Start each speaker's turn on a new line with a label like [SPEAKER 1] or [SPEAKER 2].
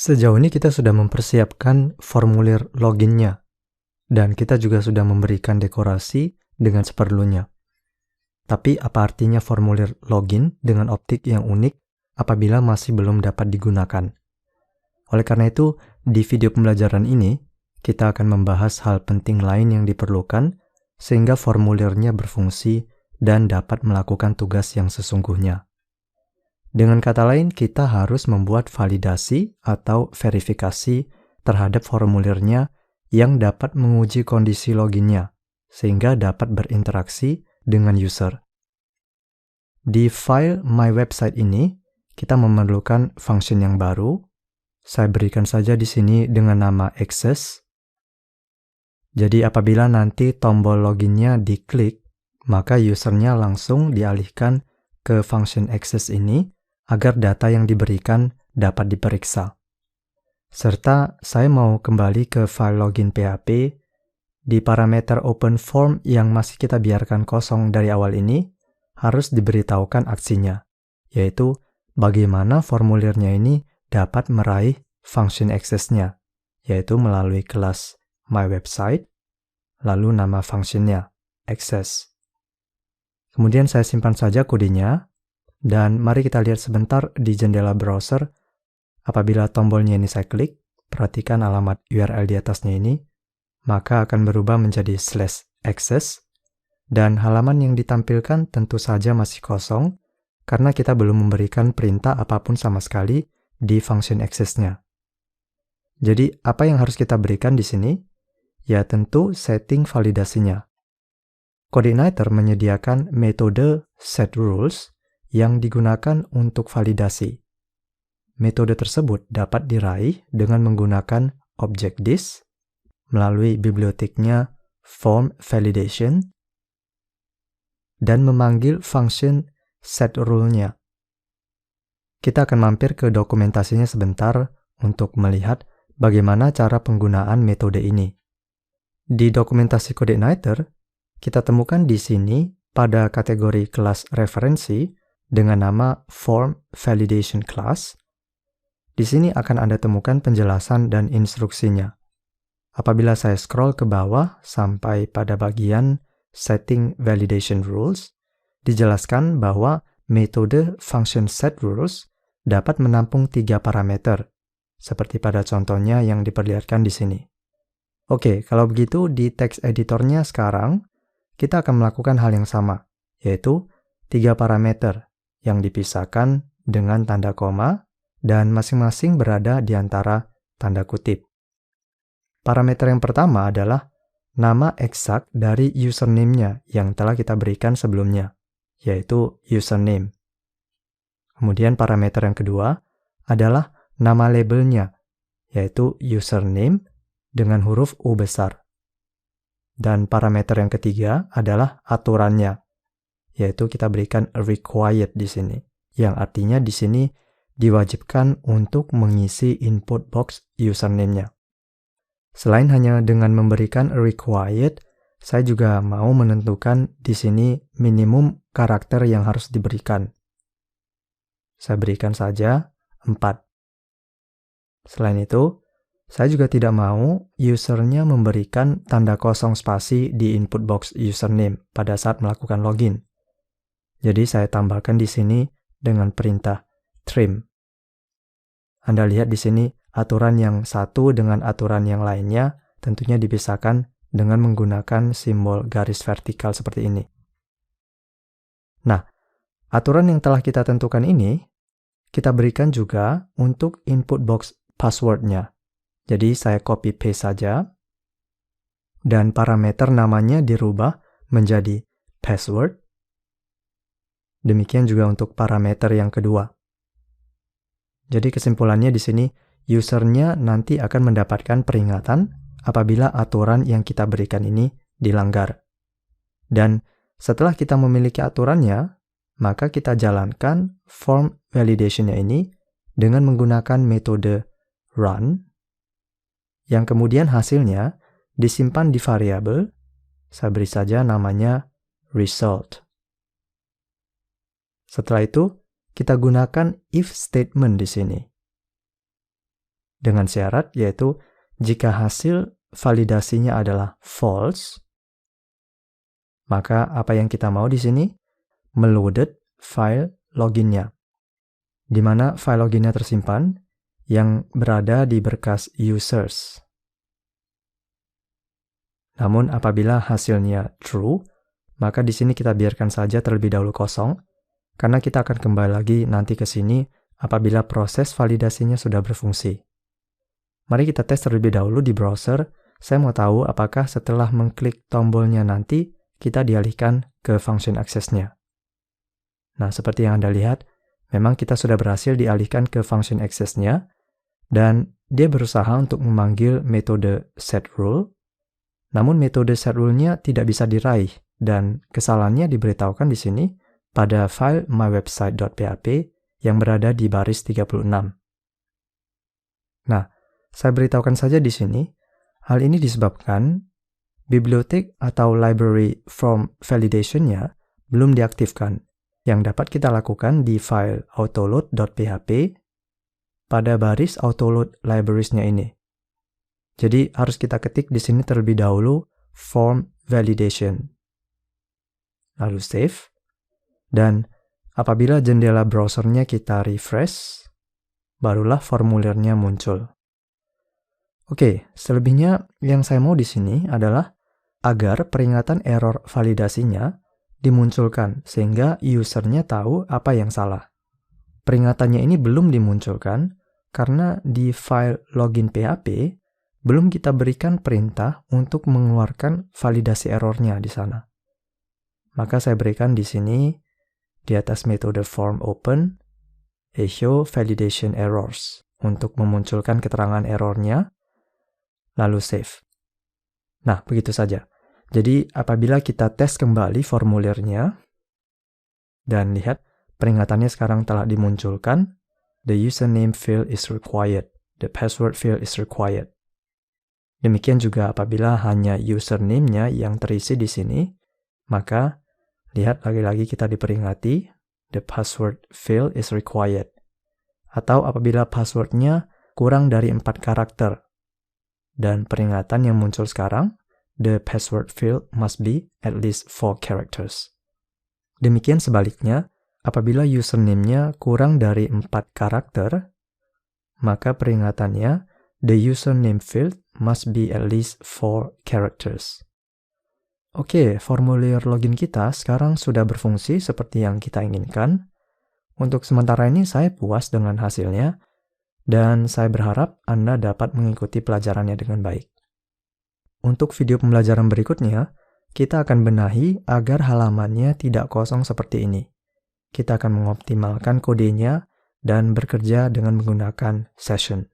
[SPEAKER 1] Sejauh ini kita sudah mempersiapkan formulir loginnya, dan kita juga sudah memberikan dekorasi dengan seperlunya. Tapi apa artinya formulir login dengan optik yang unik apabila masih belum dapat digunakan? Oleh karena itu, di video pembelajaran ini, kita akan membahas hal penting lain yang diperlukan sehingga formulirnya berfungsi dan dapat melakukan tugas yang sesungguhnya. Dengan kata lain, kita harus membuat validasi atau verifikasi terhadap formulirnya yang dapat menguji kondisi loginnya, sehingga dapat berinteraksi dengan user. Di file My Website ini, kita memerlukan function yang baru. Saya berikan saja di sini dengan nama access. Jadi apabila nanti tombol loginnya diklik, maka usernya langsung dialihkan ke function access ini, agar data yang diberikan dapat diperiksa. Serta saya mau kembali ke file login PHP, di parameter open form yang masih kita biarkan kosong dari awal ini, harus diberitahukan aksinya, yaitu bagaimana formulirnya ini dapat meraih function access-nya, yaitu melalui kelas MyWebsite, lalu nama functionnya, access. Kemudian saya simpan saja kodenya, dan mari kita lihat sebentar di jendela browser. Apabila tombolnya ini saya klik, perhatikan alamat URL di atasnya ini, maka akan berubah menjadi /access, dan halaman yang ditampilkan tentu saja masih kosong, karena kita belum memberikan perintah apapun sama sekali di function access-nya. Jadi, apa yang harus kita berikan di sini? Ya tentu setting validasinya. Coordinator menyediakan metode setRules, yang digunakan untuk validasi. Metode tersebut dapat diraih dengan menggunakan object this melalui biblioteknya form validation dan memanggil function setRule-nya. Kita akan mampir ke dokumentasinya sebentar untuk melihat bagaimana cara penggunaan metode ini. Di dokumentasi Coordinator, kita temukan di sini pada kategori kelas referensi dengan nama Form Validation Class. Di sini akan Anda temukan penjelasan dan instruksinya. Apabila saya scroll ke bawah sampai pada bagian Setting Validation Rules, dijelaskan bahwa metode function setRules dapat menampung 3 parameter, seperti pada contohnya yang diperlihatkan di sini. Oke, kalau begitu di text editornya sekarang, kita akan melakukan hal yang sama, yaitu 3 parameter yang dipisahkan dengan tanda koma dan masing-masing berada di antara tanda kutip. Parameter yang pertama adalah nama eksak dari username-nya yang telah kita berikan sebelumnya, yaitu username. Kemudian parameter yang kedua adalah nama labelnya, yaitu username dengan huruf U besar. Dan parameter yang ketiga adalah aturannya, yaitu kita berikan required di sini, yang artinya di sini diwajibkan untuk mengisi input box username-nya. Selain hanya dengan memberikan required, saya juga mau menentukan di sini minimum karakter yang harus diberikan. Saya berikan saja 4. Selain itu, saya juga tidak mau usernya memberikan tanda kosong spasi di input box username pada saat melakukan login. Jadi saya tambahkan di sini dengan perintah trim. Anda lihat di sini aturan yang satu dengan aturan yang lainnya tentunya dipisahkan dengan menggunakan simbol garis vertikal seperti ini. Nah, aturan yang telah kita tentukan ini, kita berikan juga untuk input box password-nya. Jadi saya copy paste saja, dan parameter namanya dirubah menjadi password. Demikian juga untuk parameter yang kedua. Jadi kesimpulannya di sini, usernya nanti akan mendapatkan peringatan apabila aturan yang kita berikan ini dilanggar. Dan setelah kita memiliki aturannya, maka kita jalankan form validation-nya ini dengan menggunakan metode run, yang kemudian hasilnya disimpan di variabel, saya beri saja namanya result. Setelah itu, kita gunakan if statement di sini. dengan syarat, yaitu jika hasil validasinya adalah false, maka apa yang kita mau di sini? Meloaded file loginnya, di mana file loginnya tersimpan yang berada di berkas users. Namun apabila hasilnya true, maka di sini kita biarkan saja terlebih dahulu kosong, karena kita akan kembali lagi nanti ke sini apabila proses validasinya sudah berfungsi. Mari kita tes terlebih dahulu di browser. Saya mau tahu apakah setelah mengklik tombolnya nanti, kita dialihkan ke function access-nya. Nah, seperti yang Anda lihat, memang kita sudah berhasil dialihkan ke function access-nya, dan dia berusaha untuk memanggil metode setRule, namun metode setRule-nya tidak bisa diraih, dan kesalahannya diberitahukan di sini pada file mywebsite.php yang berada di baris 36. Nah, saya beritahukan saja di sini, hal ini disebabkan bibliotek atau library form validation-nya belum diaktifkan, yang dapat kita lakukan di file autoload.php pada baris autoload libraries-nya ini. Jadi harus kita ketik di sini terlebih dahulu form validation. Lalu save. Dan apabila jendela browsernya kita refresh, barulah formulirnya muncul. Oke, selebihnya yang saya mau di sini adalah agar peringatan error validasinya dimunculkan sehingga usernya tahu apa yang salah. Peringatannya ini belum dimunculkan karena di file login PHP belum kita berikan perintah untuk mengeluarkan validasi errornya di sana. Maka saya berikan di sini di atas metode form open show validation errors untuk memunculkan keterangan errornya, lalu save. Nah, begitu saja. Jadi, apabila kita tes kembali formulirnya, dan lihat, peringatannya sekarang telah dimunculkan, the username field is required, the password field is required. Demikian juga apabila hanya username-nya yang terisi di sini, maka lihat lagi-lagi kita diperingati, the password field is required. Atau apabila passwordnya kurang dari 4 karakter. Dan peringatan yang muncul sekarang, the password field must be at least 4 characters. Demikian sebaliknya, apabila username-nya kurang dari 4 karakter, maka peringatannya, the username field must be at least 4 characters. Oke, formulir login kita sekarang sudah berfungsi seperti yang kita inginkan. Untuk sementara ini saya puas dengan hasilnya, dan saya berharap Anda dapat mengikuti pelajarannya dengan baik. Untuk video pembelajaran berikutnya, kita akan benahi agar halamannya tidak kosong seperti ini. Kita akan mengoptimalkan kodenya dan bekerja dengan menggunakan session.